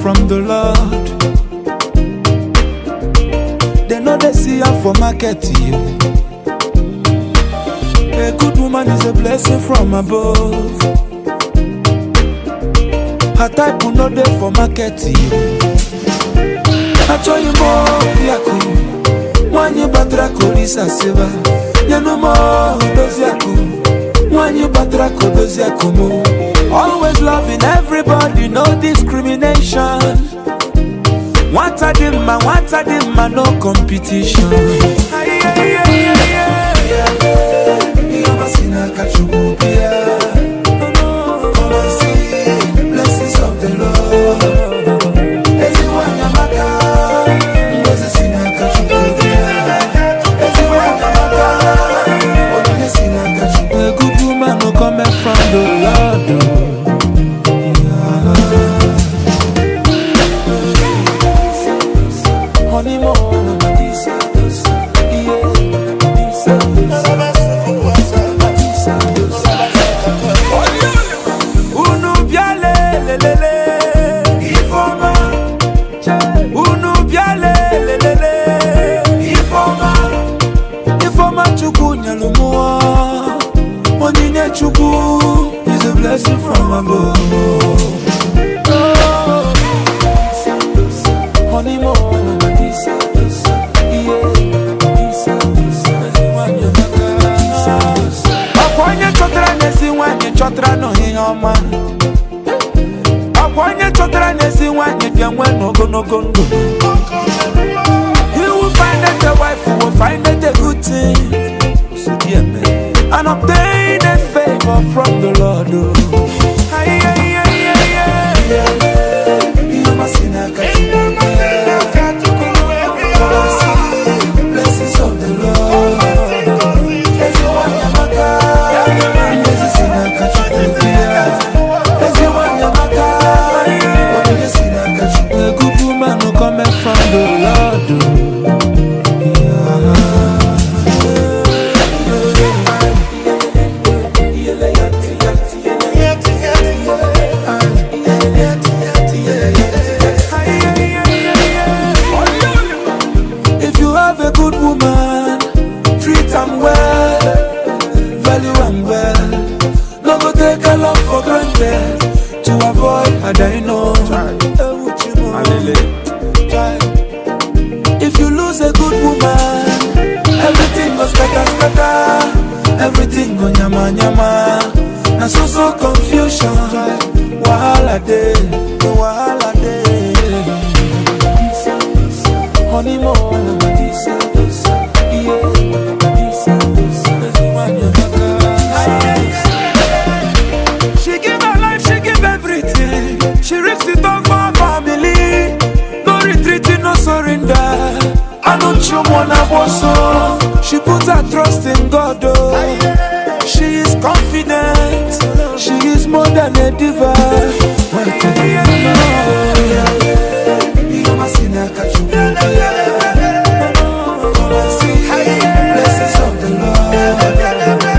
from the Lord. They know they see her for market. A good woman is a blessing from above. Her type will not there for market. I tell you more, Yaku. When you batra kolisa seva, you know more does Yaku. When you batra does Yakumo. Always loving everybody, no discrimination. What a dimma, no competition. Come and see the blessings of the Lord. Everyone Yamaka, Moses in a a good woman who come from the Lord. Chuku is a blessing from above. He will find that the wife will find that a good thing. So dear man, and obtain a favor from the Lord. Blessings of the Lord. A good woman who comes from the Lord. If you lose a good woman, everything goes scatter. Everything go nyama. Na so confusion. Wahala day. Honeymoon. She give her life, she give everything. She risks it all for her family. No retreating, no surrender. I know you wanna boss. She puts her trust in God. She is confident. She is more than a diva. Blessings of the Lord.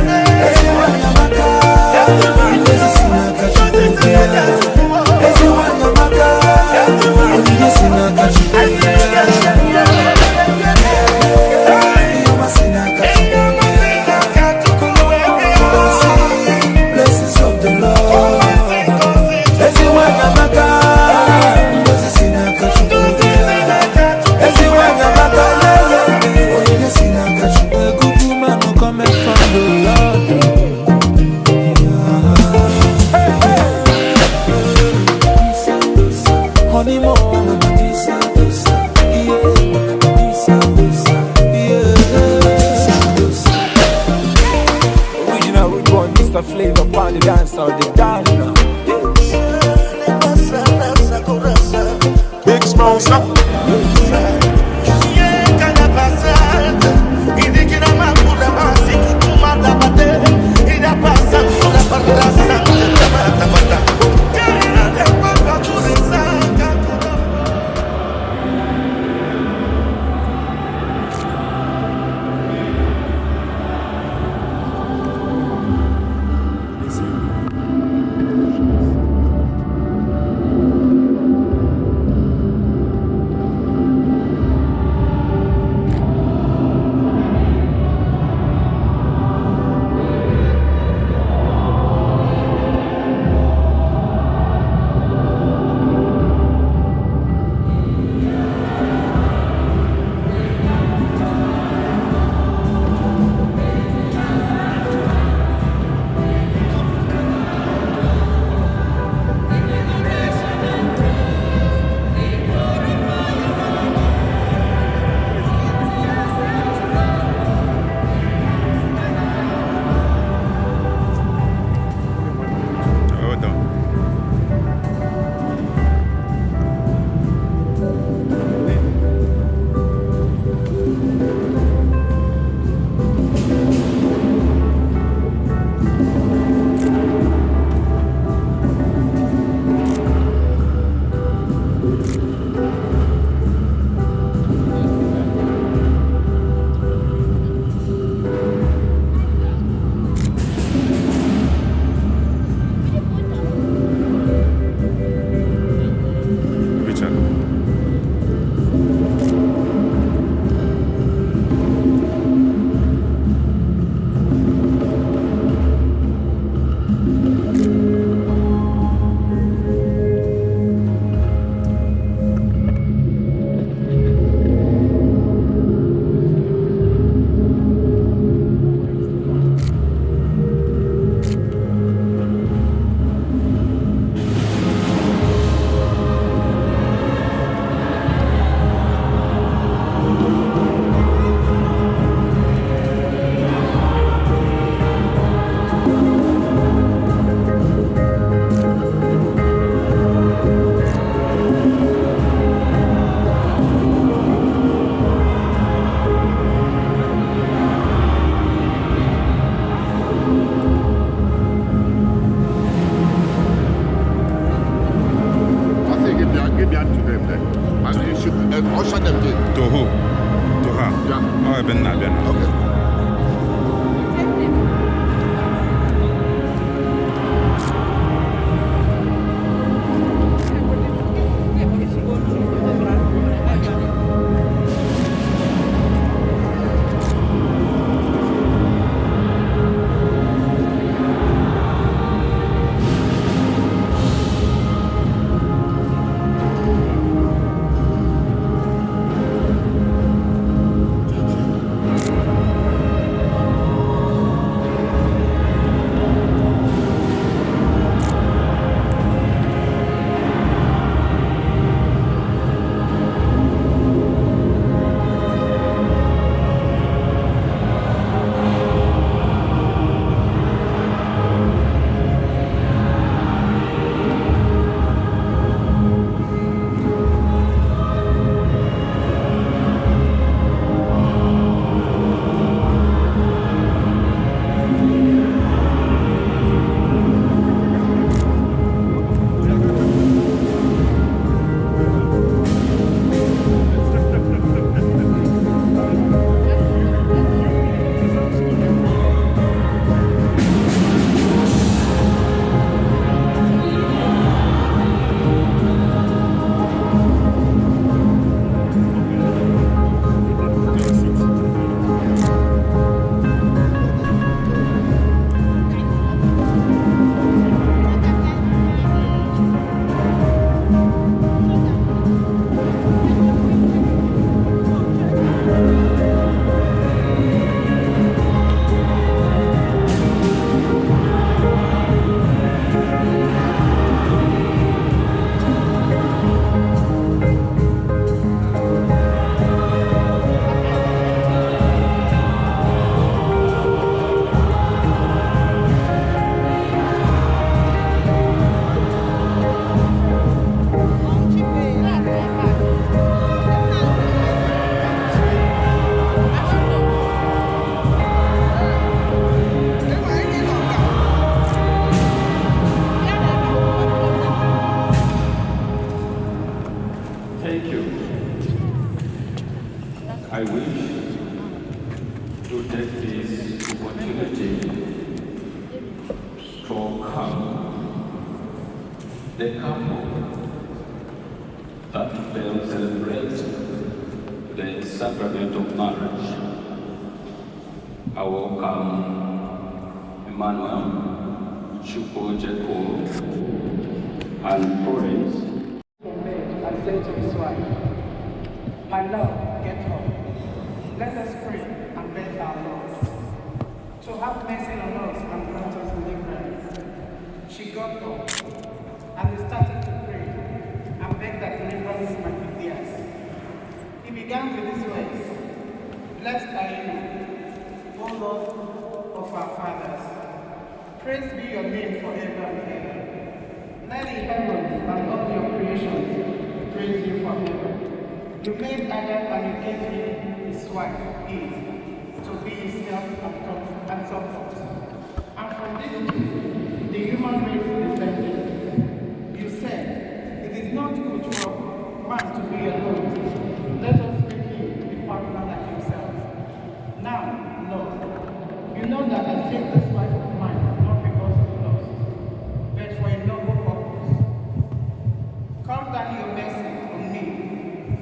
Flavor upon the dance or the dance now. Big sponsor. usher them there. To who? To her? Yeah. Oh, I've been not. Okay. I wish to take this opportunity to welcome the couple that will celebrate the sacrament of marriage. I welcome Emmanuel, Chupo Jeko, and Florence. And said to his wife, "My love, get up. Let us pray and beg our Lord to have mercy on us and grant us deliverance." She got up and they started to pray and beg that deliverance might be theirs. He began with these words, "Blessed are you, O Lord of our fathers. Praised be your name forever and ever. Let the heavens and all your creations praise you forever. You made Adam and you gave him his wife, Eve, to be his help and support. And from this tree, the human race descended. You said, it is not good for man to be alone. Let us make him a partner like himself. Now, Lord, you know that I take this life of mine not because of lust, but for a noble purpose. Call down your mercy on me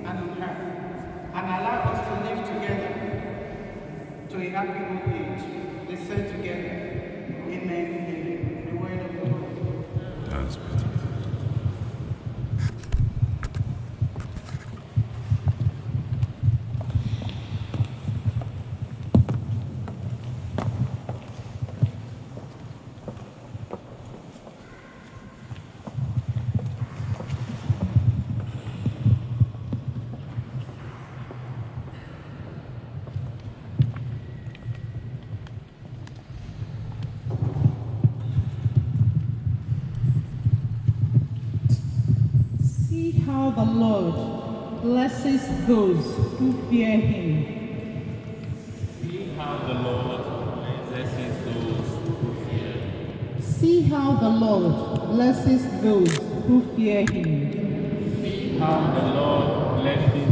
and on her, and allow us to live together to a happy old age. They said together, Amen, amen. The word of the Lord. That's better. See how the Lord blesses those who fear him. See how the Lord blesses those who fear him. See how the Lord blesses those who fear him. See how the Lord blesses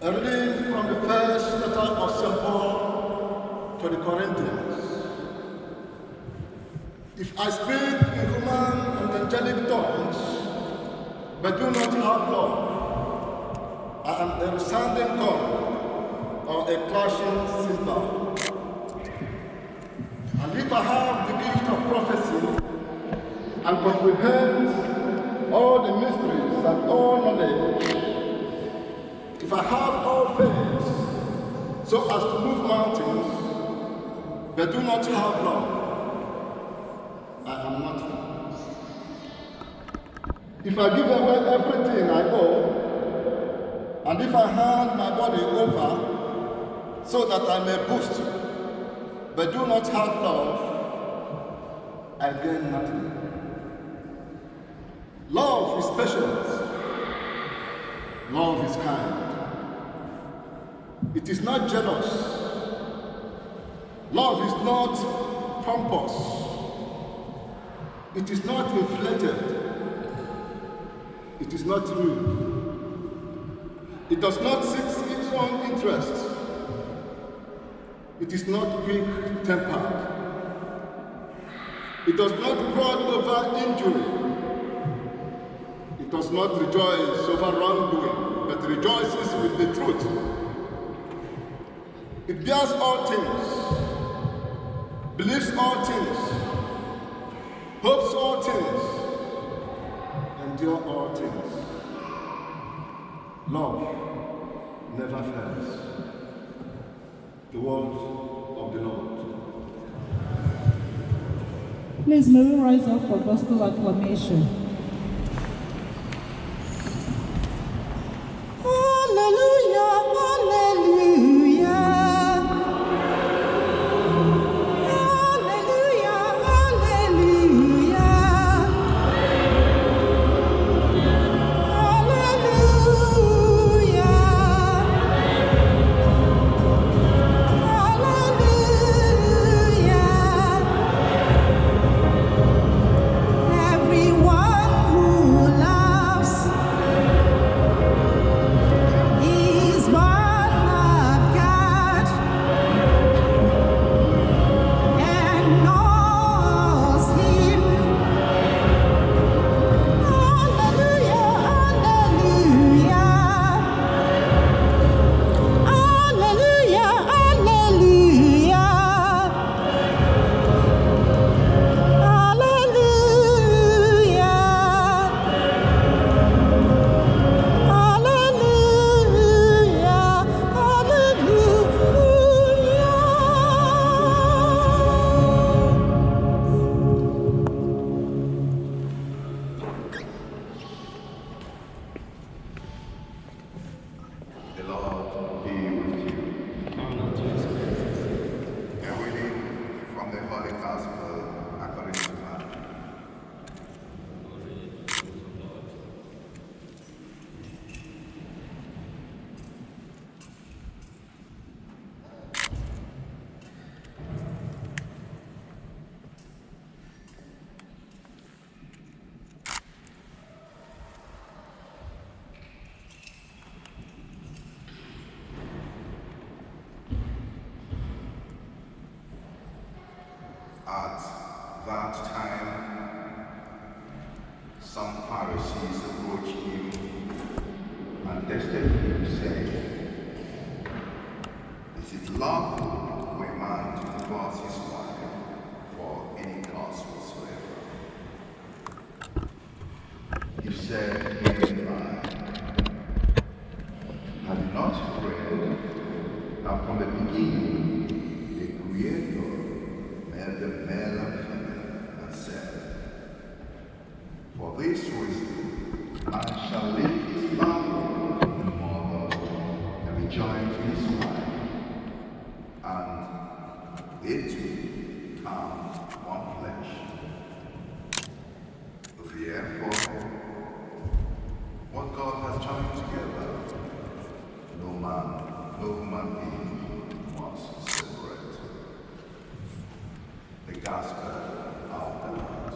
A reading from the first letter of St. Paul to the Corinthians. If I speak in human and angelic tongues, but do not have love, I am a resounding gong or a clashing cymbal. And if I have the gift of prophecy and comprehend all the mysteries and all knowledge, if I have all faith so as to move mountains, but do not have love, I am nothing. If I give away everything I owe, and if I hand my body over so that I may boast, but do not have love, I gain nothing. Love is patient. Love is kind. It is not jealous. Love is not pompous. It is not inflated. It is not rude. It does not seek its own interest. It is not quick-tempered. It does not brood over injury. It does not rejoice over wrongdoing, but rejoices with the truth. It bears all things, believes all things, hopes all things, endures all things. Love never fails. The word of the Lord. Please may we rise up for gospel acclamation. At that time, some Pharisees approached him and tested him, saying, "Is it lawful for a man to divorce his wife for any cause whatsoever?" He said in reply, "Have you not read that from the beginning the Creator made the male and female and said, for this reason man shall leave his father and mother and be joined to his wife, and they two become one flesh. Therefore, what God has joined together, no human being must separate." The Gospel of the Lord.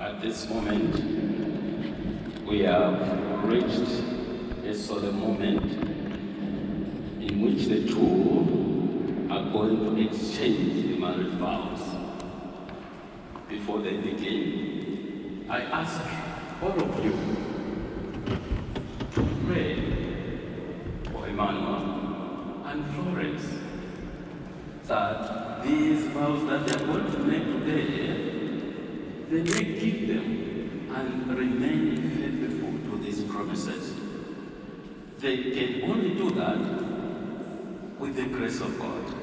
At this moment, we have reached a solemn moment in which the two are going to exchange the marriage vows. Before they begin, I ask all of you to pray for Emmanuel and Florence that these vows that they are going to make today, they may keep them and remain faithful to these promises. They can only do that with the grace of God.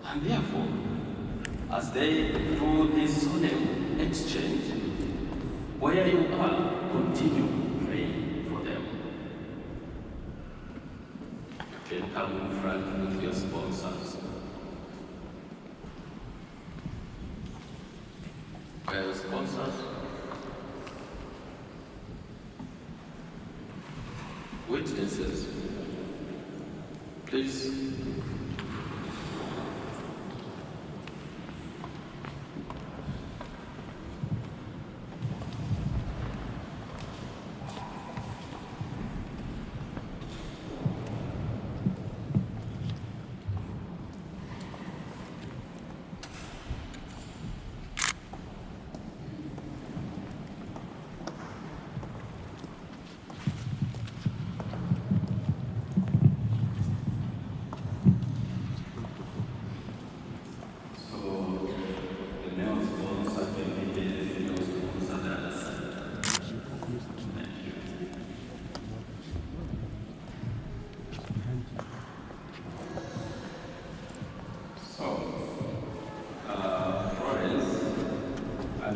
And therefore, as they do this solemn exchange, where you are, continue praying for them. You can come in front with your sponsors. Where are your sponsors? Witnesses, please.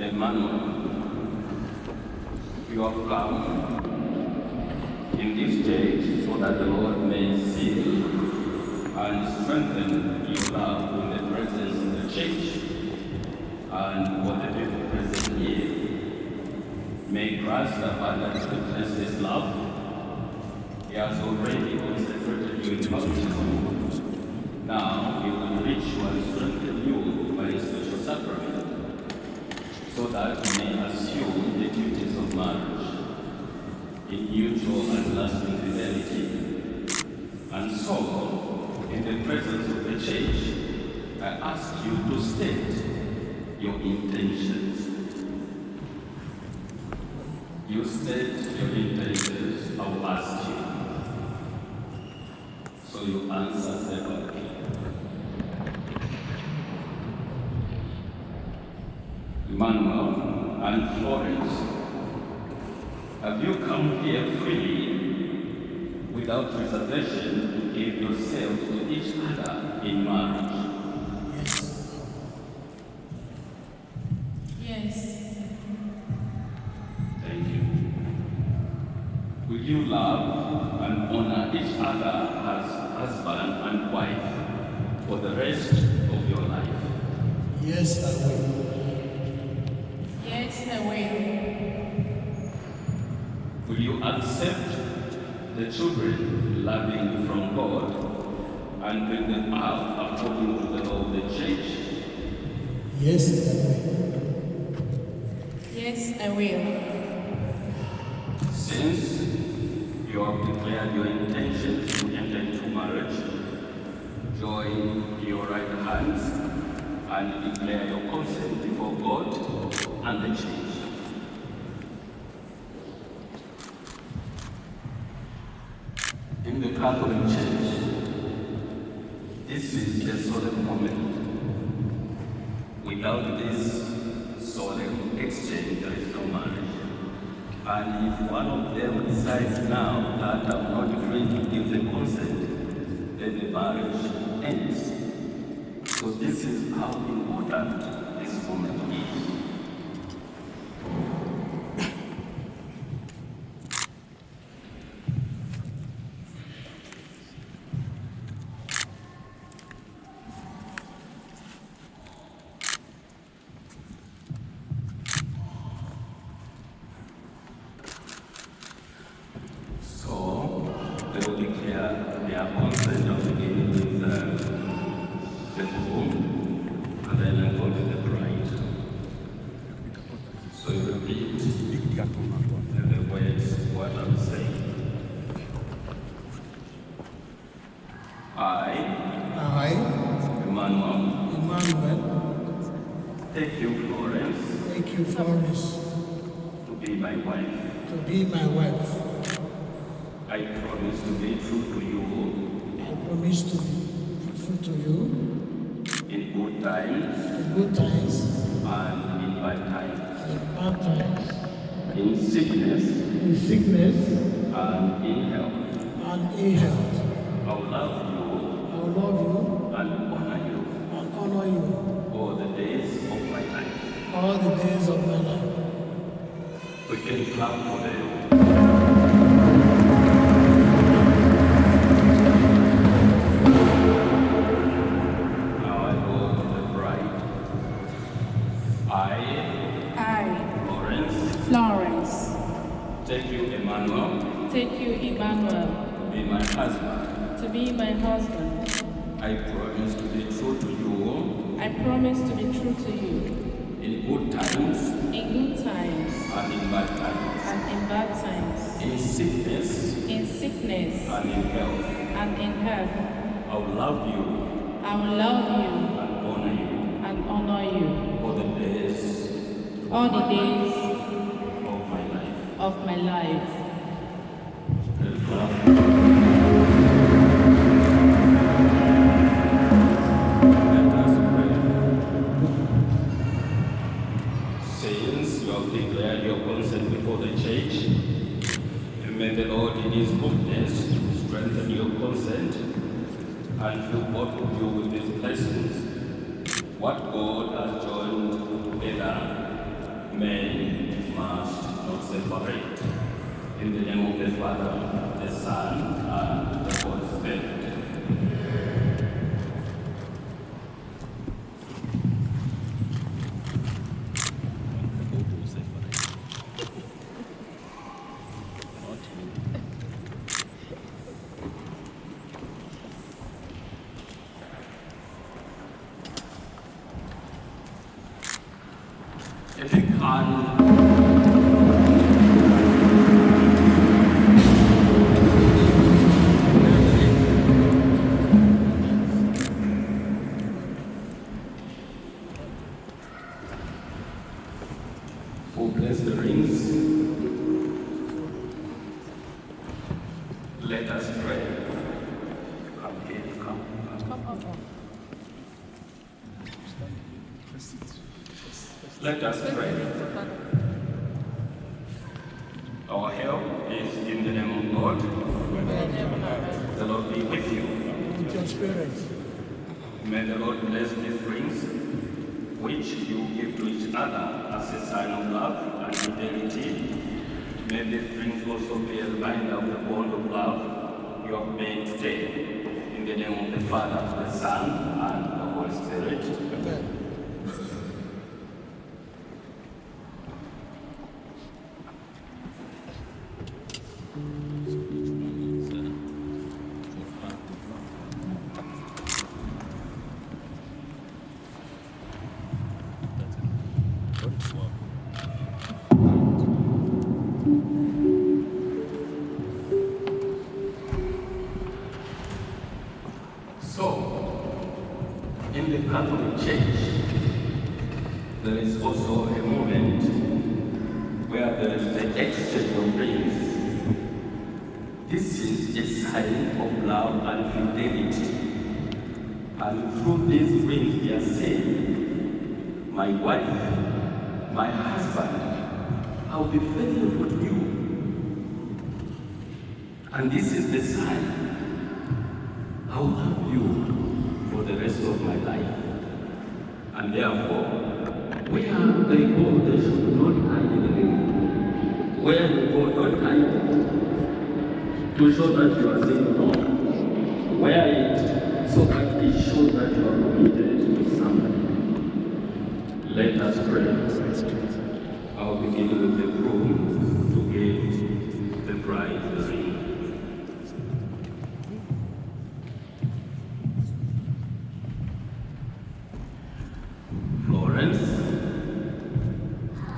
Emmanuel, you have come in this day so that the Lord may seal and strengthen your love in the presence of the church and what the people present here. May Christ abundantly bless this love. He has already consecrated you in baptism. Now he will reach you and strengthen you by a special sacrament, so that you may assume the duties of marriage in mutual and lasting fidelity. And so, in the presence of the church, I ask you to state your intentions. You state your intentions, I will ask you. So you answer separately. Emmanuel and Florence, have you come here freely, without reservation, to give yourselves to each other in marriage? Yes. Thank you. Will you love and honor each other as husband and wife for the rest of your life? Yes, I will. Yes, I will. Will you accept the children loving from God and bring them up according to the law of the church? Yes, I will. Yes, I will. Since you have declared your intention to enter into marriage, join your right hands and declare your consent before God and the church. In the Catholic Church, this is a solemn moment. Without this solemn exchange, there is no marriage. And if one of them decides now that I'm not going to give the consent, then the marriage ends. So this is how important this moment is. They will declare their consent of beginning with the groom and then go to the bride. So you repeat the way what I'm saying. I, I, Emmanuel, Emmanuel, take you, Florence, take you, Florence, to be my wife. to be my wife. I promise to be true to you I promise to be faithful to you in good times in good times and in bad times, and in bad times, in sickness in sickness and in health. and in health. I will love you I will love you and honor you and honor you all the days of my life. all the days of my life. We can clap for them. Now I go to the bride. I, Florence, take you, Emmanuel, take you, Emmanuel, to be my husband. to be my husband. I promise to be true to you I promise to be true to you in good times in good times and in bad times, and in bad times, in sickness in sickness and in health. and in health. I will love you I will love you and honor you and honor you all the days all the days of my life. of my life. And clap. Let us pray. Since you have declared your consent before the church, and may the Lord in his goodness strengthen your consent and fill both of you with his blessings. What God has joined together, men must not separate. In the name of the Father, the Son, and the Holy Spirit. If you who bless the rings, let us pray. Come here, come. Let us pray. Our help is in the name of God. The Lord be with you. With your spirit. May the Lord bless these rings, which you give to each other as a sign of love and fidelity. May these rings also be a reminder of the bond of love you have made today. In the name of the Father, the Son, and the Holy Spirit. Amen. So, in the Catholic Church, there is also a moment where there is the exchange of rings. This is a sign of love and fidelity. And through these rings, we are saying, my wife, my husband, I'll be faithful to you. And this is the sign. I will love you for the rest of my life. And therefore, where they go, they should not hide the ring. Where you go, don't hide it. To show that you are saying no. Wear it so that it shows that you are committed to somebody. Let us pray. I'll begin with the groom to give the bride the ring.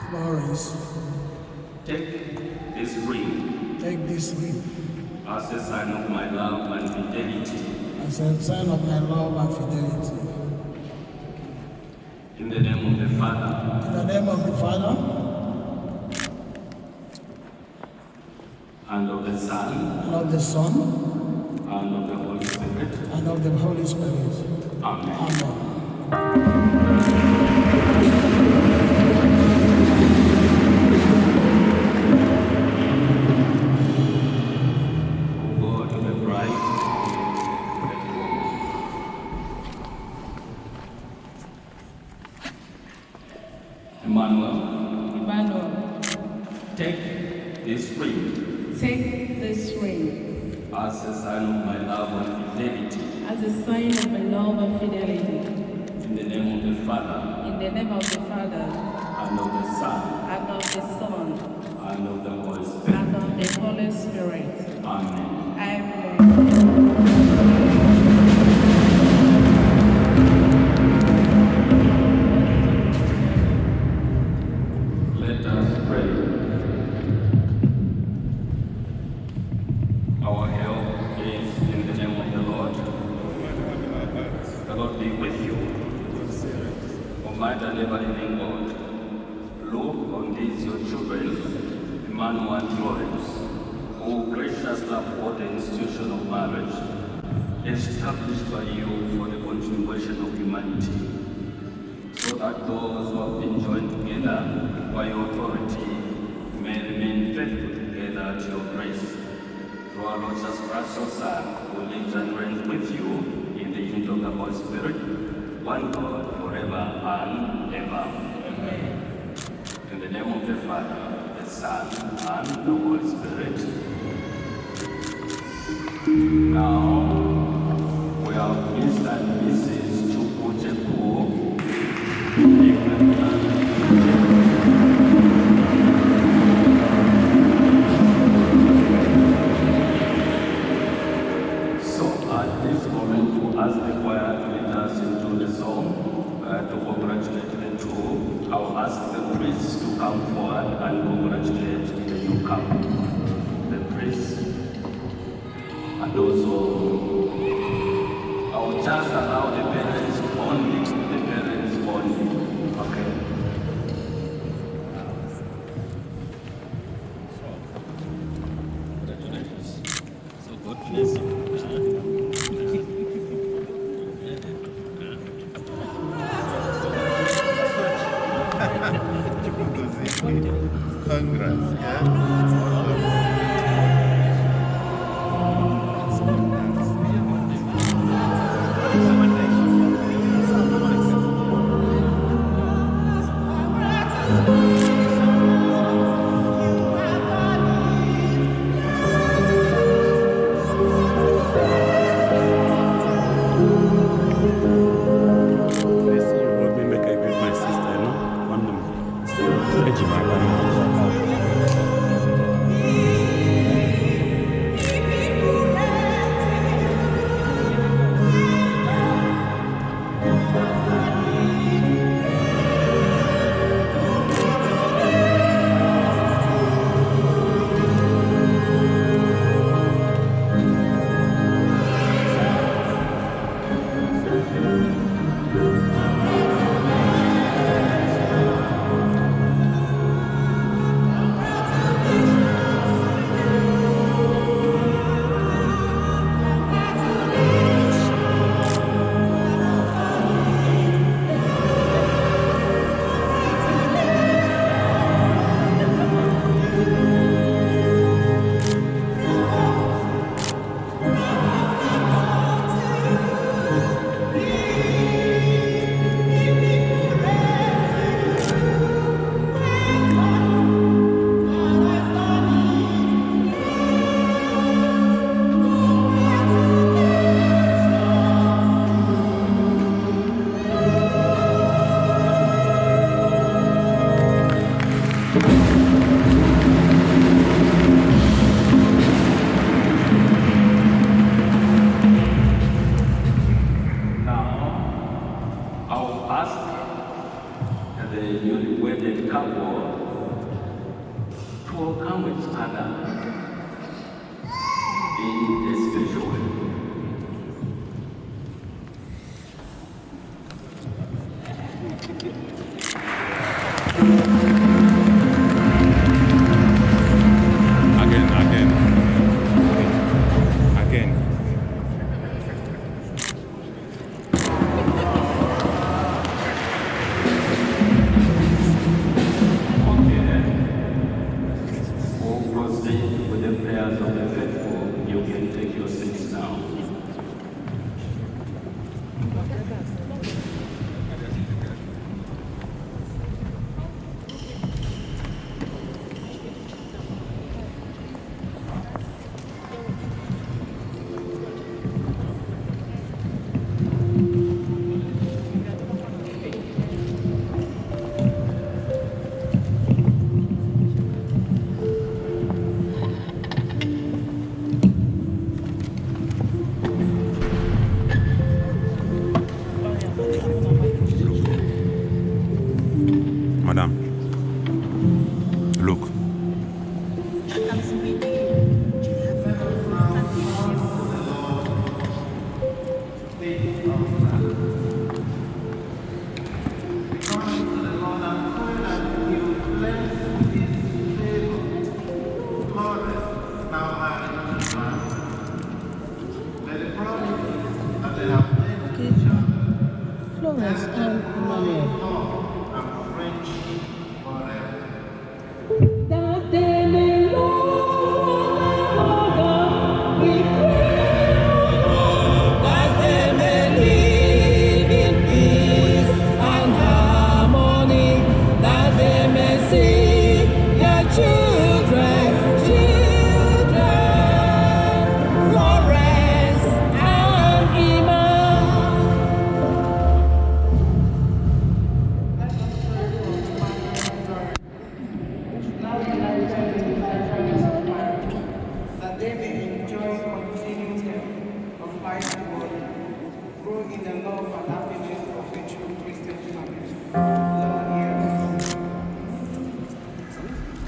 Florence, Take this ring take this ring as a sign of my love and fidelity. as a sign of my love and fidelity. In the name of the Father, In the name of the Father, and of the Son, and of the Son, and of the Holy Spirit. and of the Holy Spirit. Amen. Amen. Go to the bride. Emmanuel, Emmanuel, take this ring take this ring as a sign of my love and fidelity. as a sign of my love and fidelity. In the name of the Father, In the name of the Father, and of the Son, and of the Son, and of the Holy Spirit. and of the Holy Spirit. Amen. Amen. Let us pray. Our help is in the name of the Lord. The Lord be with you. Almighty and ever-living God, look on these your children, Emmanuel and Florence, who graciously uphold the institution of marriage, established by you for the continuation of humanity, so that those who have been joined together by your authority may remain faithful together to your grace. Through our Lord Jesus Christ, your Son, who lives and reigns with you in the unity of the Holy Spirit, one God, forever and ever. Amen. In the name of the Father, the Son, and the Holy Spirit. Now, we have Mr. and Mrs. Chukwuchekwu. So at this moment, we ask the choir to lead us into the song to congratulate the two. I'll ask the priests to come forward and congratulate the new couple. The priests. And also, I will just allow the parents only. Okay. So God bless you. Congrats, yeah? Bless you. God may make I greet my sister, you know? One couple to come with each other be a special way. Again. Okay, then. We'll proceed with the prayers of the faithful. You can take your seats now. Madam, look. Florence and Emmanuel. That they may love we pray, that they may live in peace and harmony, that they may see their children, Florence and Emmanuel. Now united in the sacraments of marriage, that they may enjoy continued health of life and body, grow in the love and happiness of a true Christian family. Lord, hear us.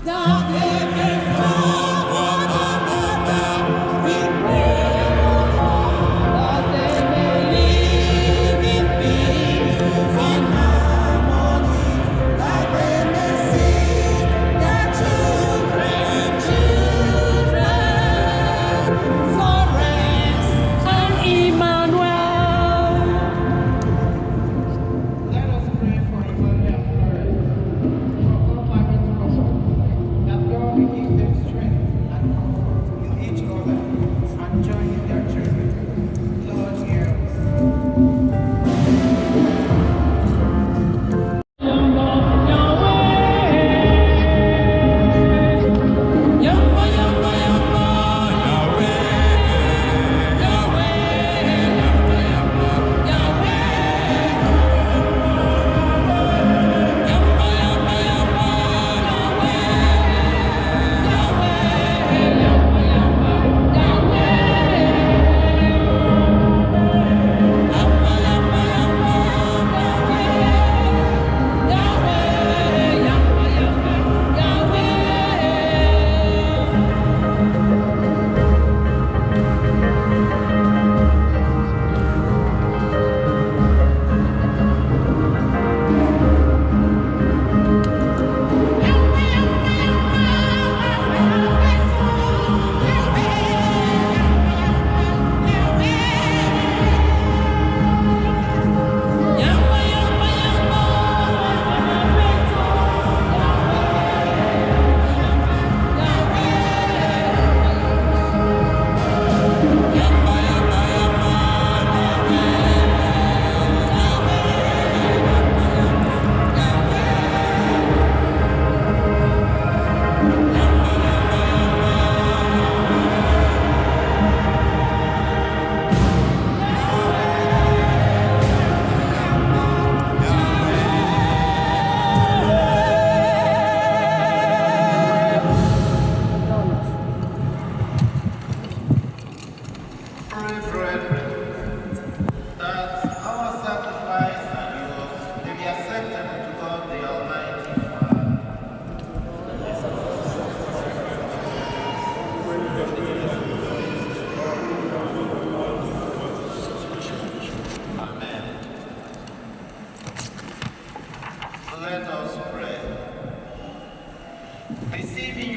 That they may love one another, we pray, that they may live in peace and harmony, that they may see their children, Florence and Emmanuel. Let us pray for Emmanuel and Florence, for all married couples, that God will give them strength and comfort in each other and joy in their children. Lord, hear us. Yahweh,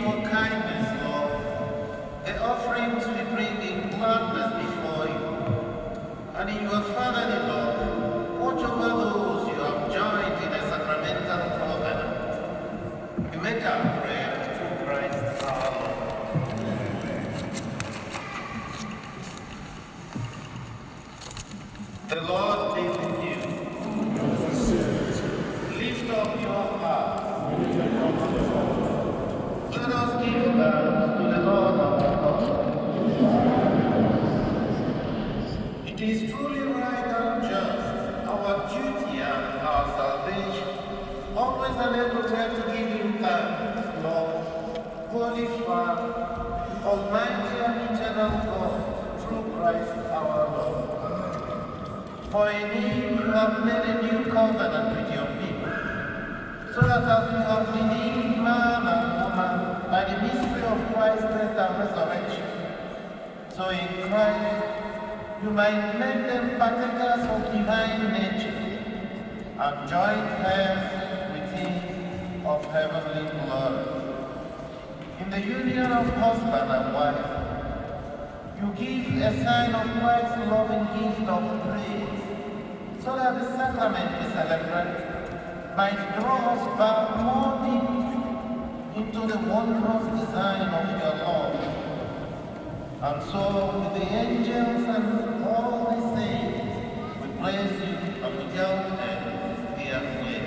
for kindness, Lord. The offerings we bring in gladness before you. And in your fatherly love, watch over those you have joined in a sacramental covenant. We make our prayer through Christ our Lord. The Lord be with you. Lift up your heart. Let us give thanks to the Lord our God. It is truly right and just, our duty and our salvation, always and everywhere to give you thanks, Lord, Holy Father, Almighty and eternal God, through Christ our Lord. For in him you have made a new covenant with your people, so that as you have redeemed man and woman by the mystery of Christ's death and resurrection, so in Christ you might make them partakers of divine nature and joint heirs with him of heavenly glory. In the union of husband and wife, you give a sign of Christ's loving gift of praise, so that the sacrament we celebrate might draw us back more deeply into the wondrous design of your love. And so, with the angels and all the saints, we praise you and without end we acclaim.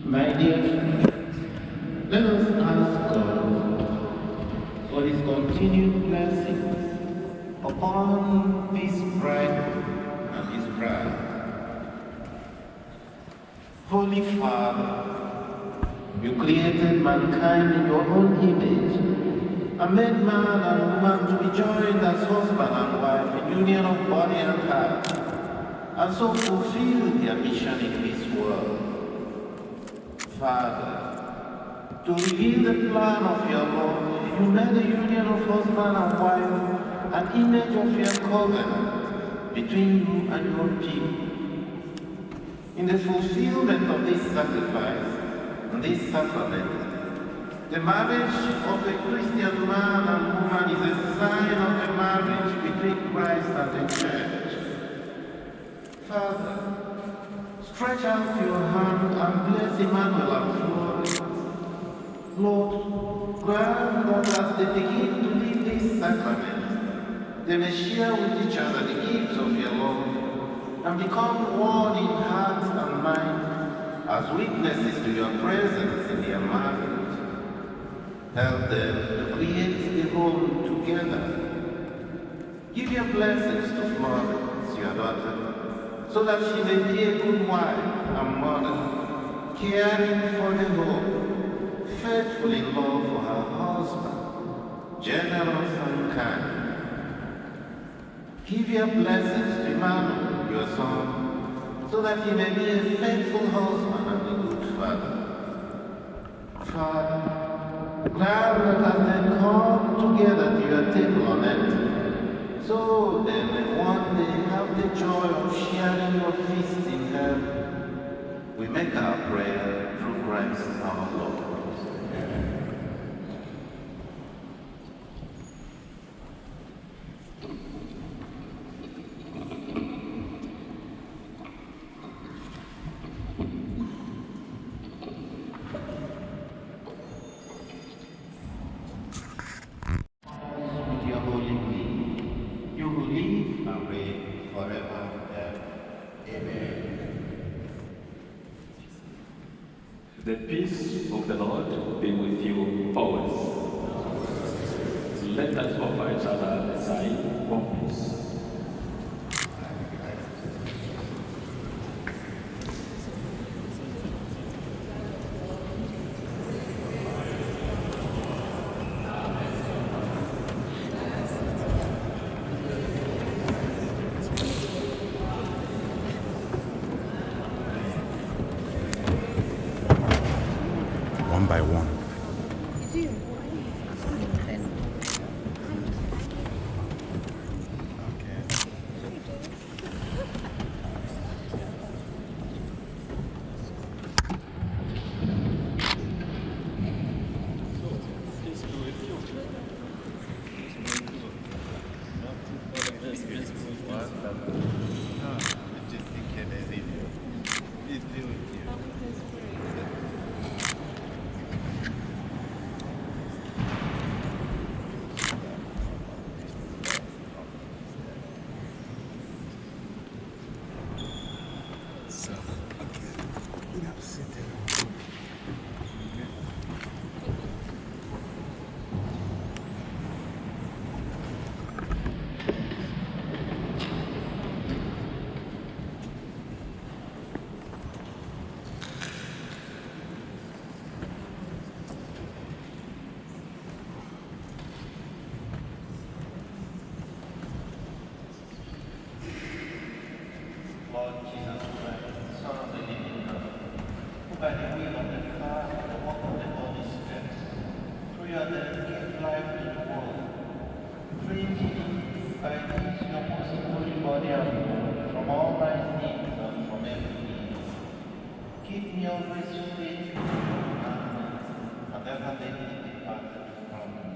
My dear friends, let us ask God for his continued blessings upon this bride and his bride. Holy Father, You created mankind in your own image and made man and woman to be joined as husband and wife in union of body and heart, and so fulfill their mission in this world. Father, to reveal the plan of your love, you made a union of husband and wife, an image of your covenant between you and your people. In the fulfillment of this sacrifice and this sacrament, the marriage of a Christian man and woman is a sign of the marriage between Christ and the Church. Father, stretch out your hand and bless Emmanuel and Florence. Lord, grant that as they begin to live this sacrament, they may share with each other the gifts of your love and become one in heart and mind as witnesses to your presence in their marriage. Help them to create a home together. Give your blessings to Florence, your daughter, so that she may be a good wife and mother, caring for the home, faithful in love for her husband, generous and kind. Give your blessings to Emmanuel, your son, so that he may be a faithful husband and a good father. Father, grant that as they come together to your table on earth, so they may one day have the joy of sharing your feast in heaven. We make our prayer through Christ our Lord. With your holy name, you who live and reign forever and ever. Amen. The peace of the Lord be with you always. Let us offer each other the sign of peace. One by one. Lord Jesus Christ, Son of the living God, who by the will of the Father and the work of the Holy Spirit, through your death gave life to the world, freeing you by this your most holy body and blood from all my sins and from every evil. Keep me always faithful to your commandments, and never let me depart from you.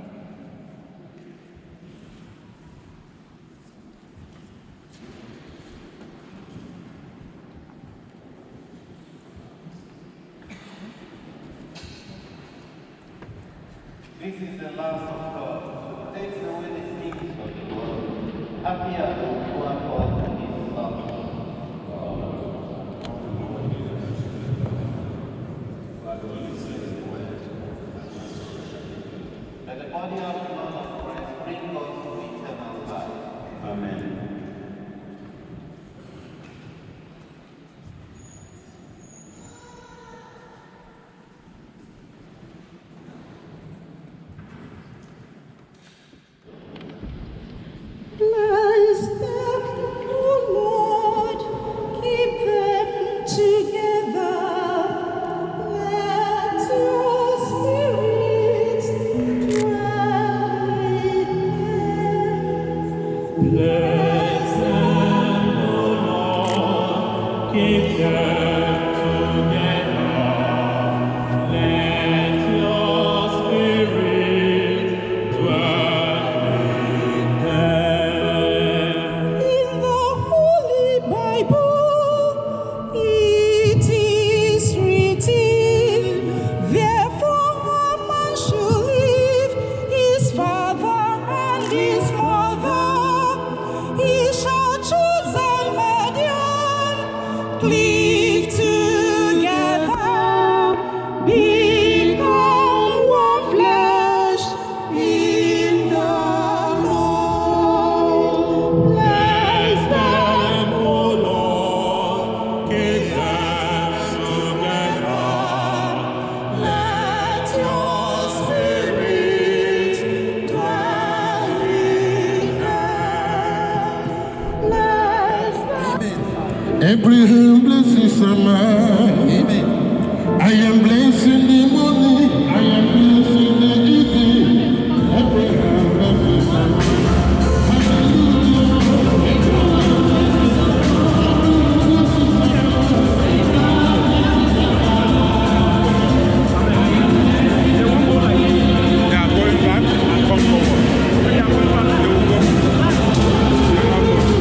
This is the last of God, who takes away the sins of the world. Happy are those who are called to his Son. May the body of the Lord of Christ bring us to eternal life. Amen. Abraham blesses a man. Amen. I am blessing the morning. I am blessing the evening. Abraham blesses a man. They are going back and come forward. When they are going back, they will go. They will not go.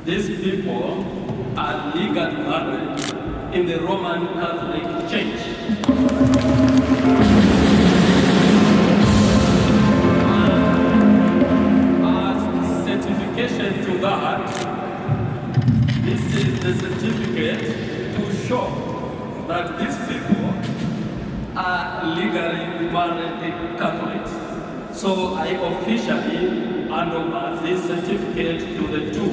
These people are legally married in the Roman Catholic Church. As certification to that, this is the certificate to show that these people are legally married Catholics. So I officially hand over this certificate to the two.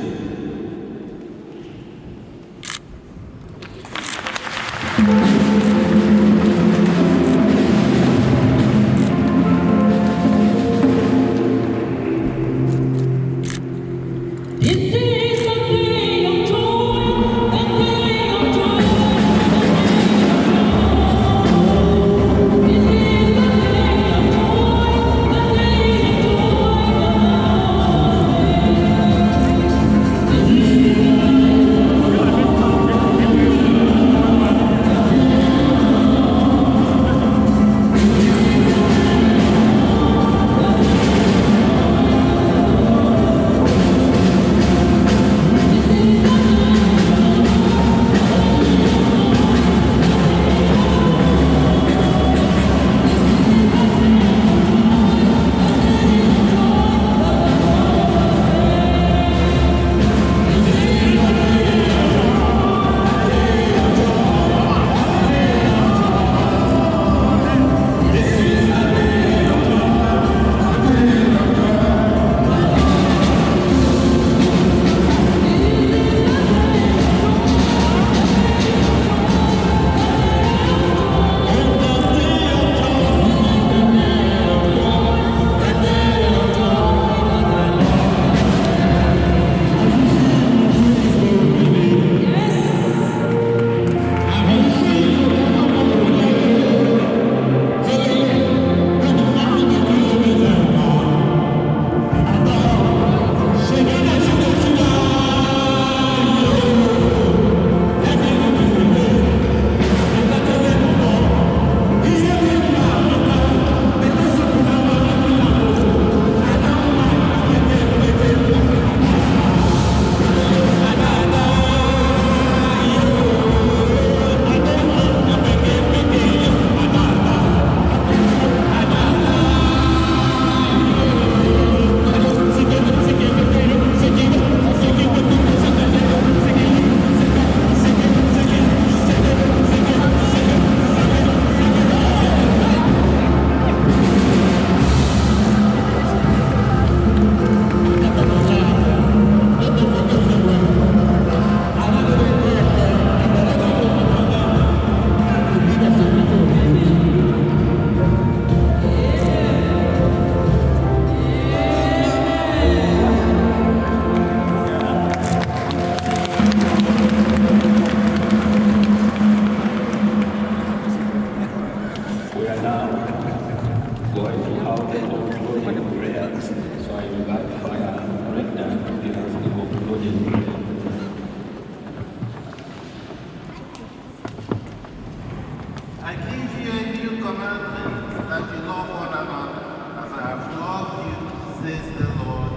I give you a new commandment, that you love one another, as I have loved you, says the Lord.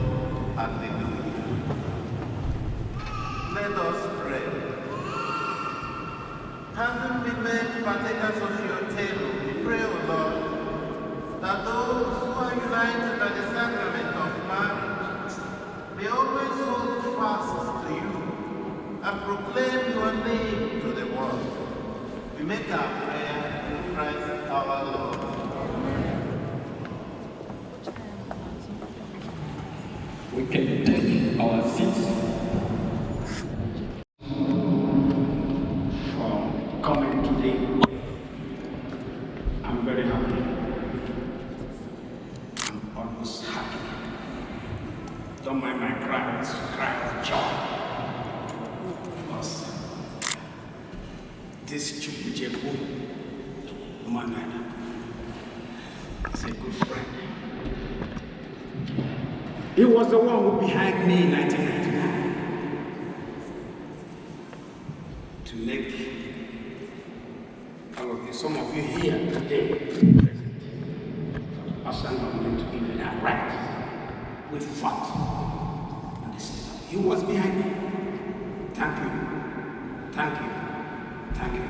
Hallelujah. Let us pray. Having been made partakers of your table, we pray, O Lord, that those who are united by the sacrament of marriage may always hold fast to you and proclaim your name to the world. We make our prayer in Christ our Lord. We can take our seats. For coming today, I'm very happy. I'm almost happy. Don't mind my cries, cry of joy. Because this Chukwujeku man is a good friend. He was the one who behind me in 1999 to make all of you, some of you here today, present. Us and government to give it a right. We fought on the system. He was behind me. Thank you. Thank you. Thank you.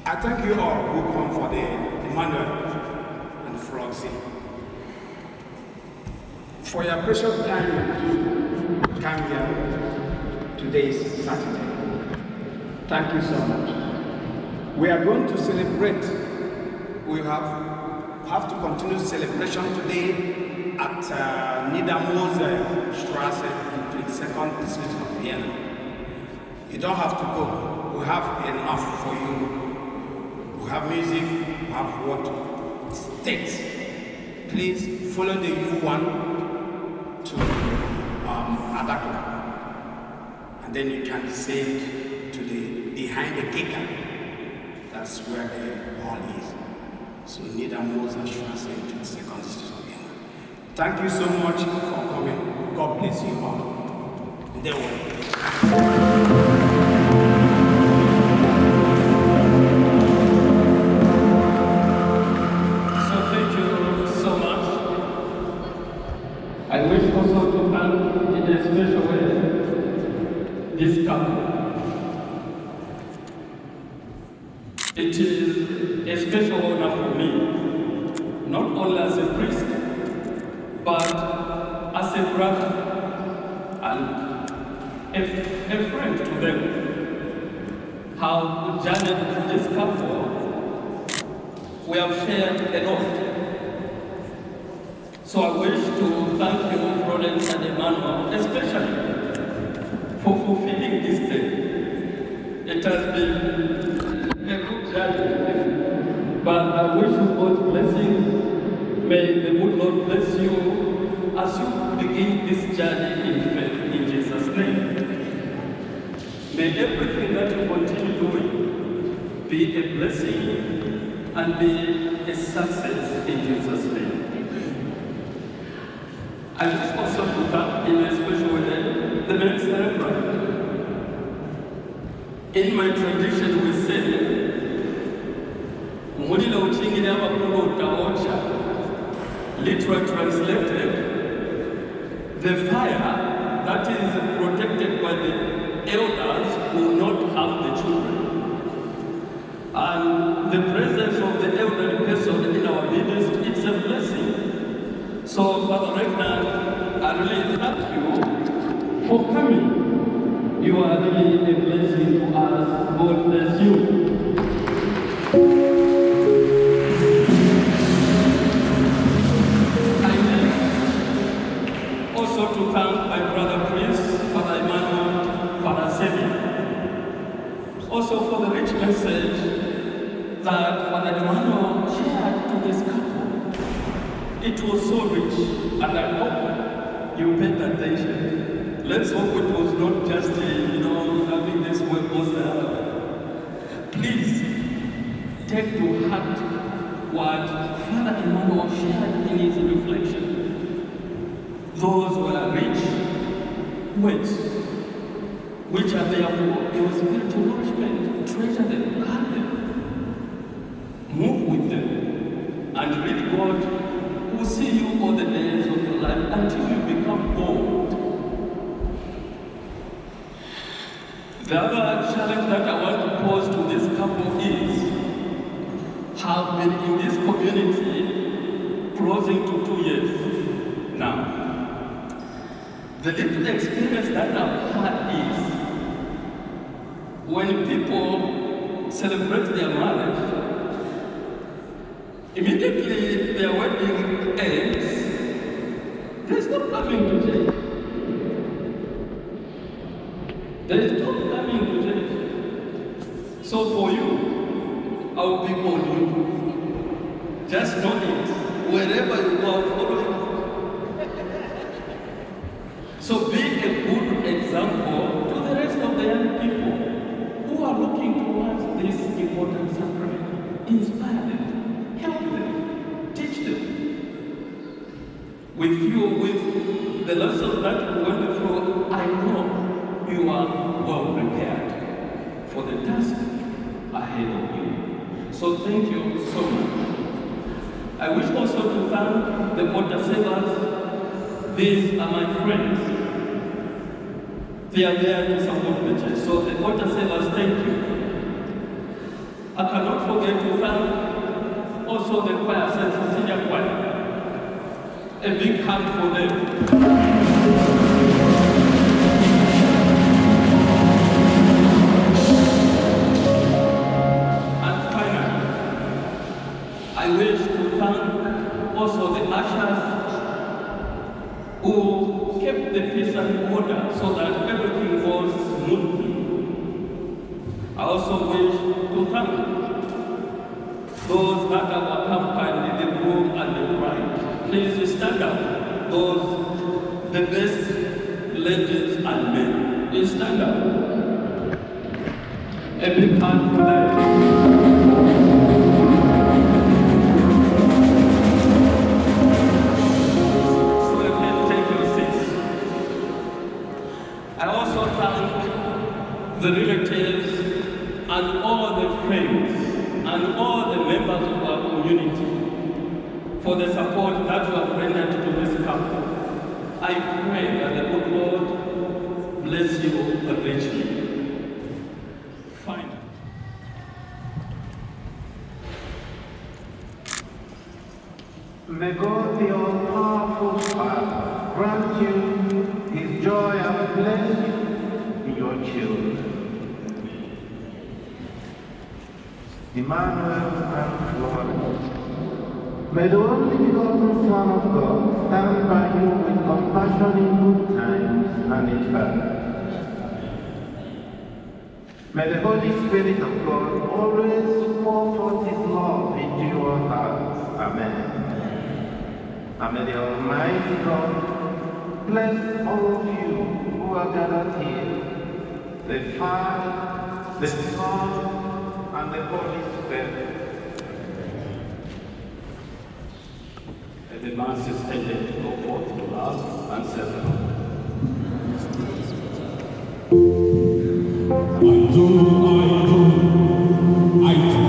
I thank you all who come for the Emmanuel and Floxy. For your precious time to come here. Today is Saturday. Thank you so much. We are going to celebrate. We have to continue celebration today at Niedermoser Strasse in 22nd district of Vienna. You don't have to go. We have enough for you. We have music, we have what? States. Please follow the U1 to Adakla. And then you can descend to the behind the giga. That's where the hall is. So Niedermoser Strasse in 22nd district of Vienna. Thank you so much for coming. God bless you all. They will. I wish also to thank in a special way this couple. It is a special honor for me, not only as a priest, but as a brother and a friend to them. How journeyed with this couple, we have shared a lot. So I wish to thank you, Florence and Emmanuel, especially for fulfilling this day. It has been a good journey, but I wish you God's blessings. May the good Lord bless you as you begin this journey in faith in Jesus' name. May everything that you continue doing be a blessing and be a success in Jesus' name. I wish also to thank in a special way the men's celebrant. In my tradition we say, Mulilo Chingina Wapulo Taocha, literally translated, the fire that is protected by the elders will not harm the children. And the presence of the elderly person in our midst, it's a blessing. So, Father Regnard, I really thank you for coming. You are really a blessing to us. God bless you. I need also to thank my brother priest, Father Emmanuel, Father Semi. Also for the rich message that Father Emmanuel shared to this couple. It was so rich, and I hope you paid attention. Let's hope it was not just, having this word was the other way. Please, take to heart what Father Emmanuel shared in his reflection. Those were rich words, which are therefore your spiritual nourishment. Treasure them, guard them, move with them, and read God will see you all the days of your life until you become bold. The other challenge that I want to pose to this couple is, have been in this community closing to 2 years now. The little experience that I've had is, when people celebrate their marriage, immediately their wedding ends, they stop coming to church. They stop coming to church. So for you, I will be on you. Just know it. Wherever you are, follow it. So be a good example to the rest of the young people who are looking towards this important sacrament. Inspire them. Help them, teach them. With you, with the lessons that we went through, I know you are well prepared for the task ahead of you. So thank you so much. I wish also to thank the water savers. These are my friends. They are there to support the church. So I want to say us thank you. I cannot forget to thank also the choir, St. Cecilia Choir. A big hand for them. And finally, I wish to thank also the ushers who kept the peace and order so that everything was smoothly. I also wish to thank those that have accompanied the groom and the bride. Please stand up. Those, the best ladies and men. Please stand up. A big hand for them. I also thank the relatives and all the friends and all the members of our community for the support that you have rendered to this couple. I pray that the good Lord bless you richly. Finally. May God, the all-powerful Father, grant you His joy and bless you in your children. Emmanuel and Florence. May the only begotten Son of God stand by you with compassion in good times and in bad. May the Holy Spirit of God always pour forth His love into your hearts. Amen. And may the Almighty God bless all of you who are gathered here, the Father, the Son, and the Holy Spirit. And the Mass is ended to go forth to love and serve the Lord. I do.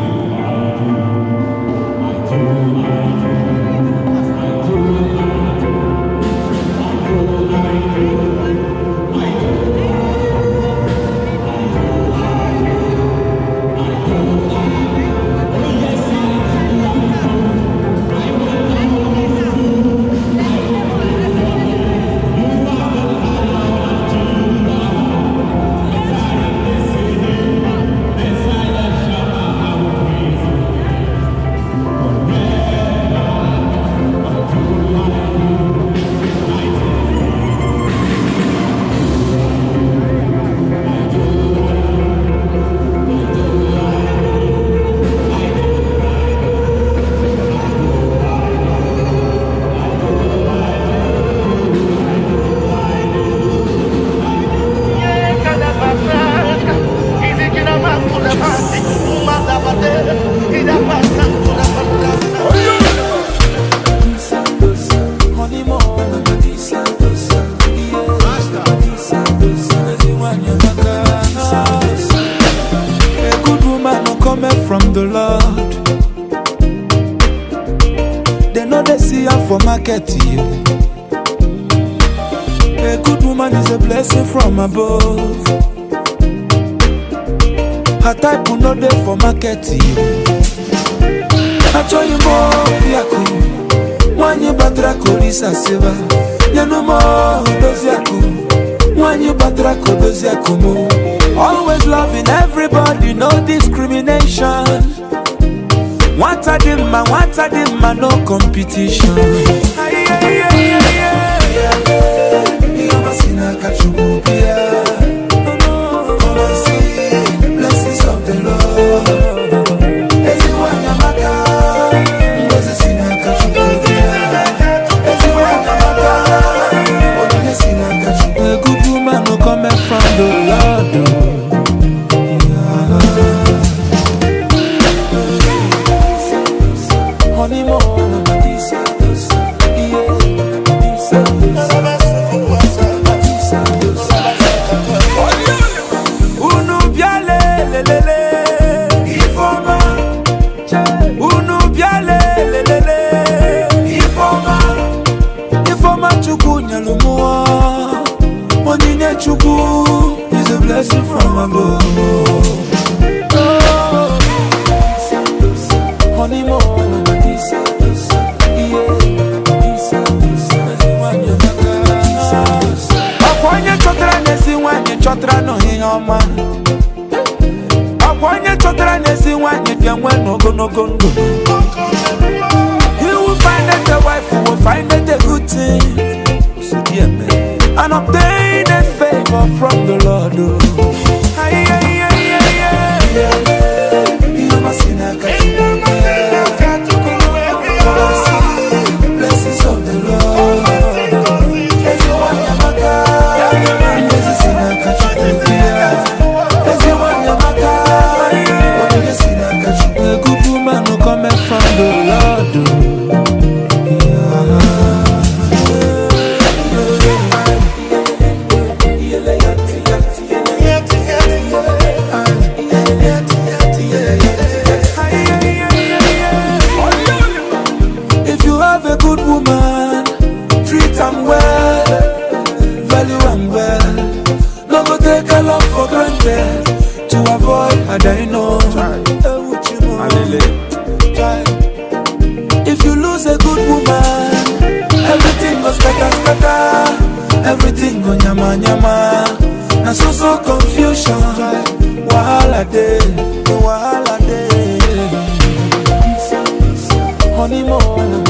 From the Lord, they know they see her for market. A good woman is a blessing from above. Her type will not there for market. I tell you more, Yaku. When you batra kolisa seva, you know more those Yaku. When you batra those Yakumo. Always loving everybody, no discrimination. What a dimma, no competition. Come and see the blessings of the Lord. Everyone Yamaka, a good woman who coming from the Lord. blessing from above. Honeymoon, Akwanye chotra nesi wanye chotra no hiyoma. Akwanye chotra nesi wanye diamwe no go no go no. You will find that the wife will find it a good thing. So dear man, and obtain a favor from the Lord. You must see that blessings of the Lord. A good woman who come from the Lord. If you have a good woman, treat them well, value them well. No go take a love for granted to avoid a dino. If you lose a good woman, everything goes scatter. Everything go nyama nyama. Na so confusion. Wahala day. Honeymoon,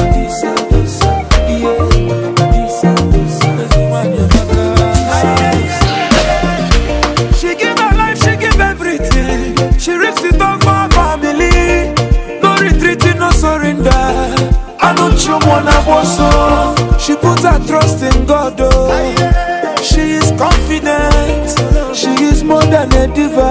she give her life, she give everything. She risks it all for her family. No retreating, no surrender. I know you wanna boss. She puts her trust in God. Oh. She is confident. She is more than a diva.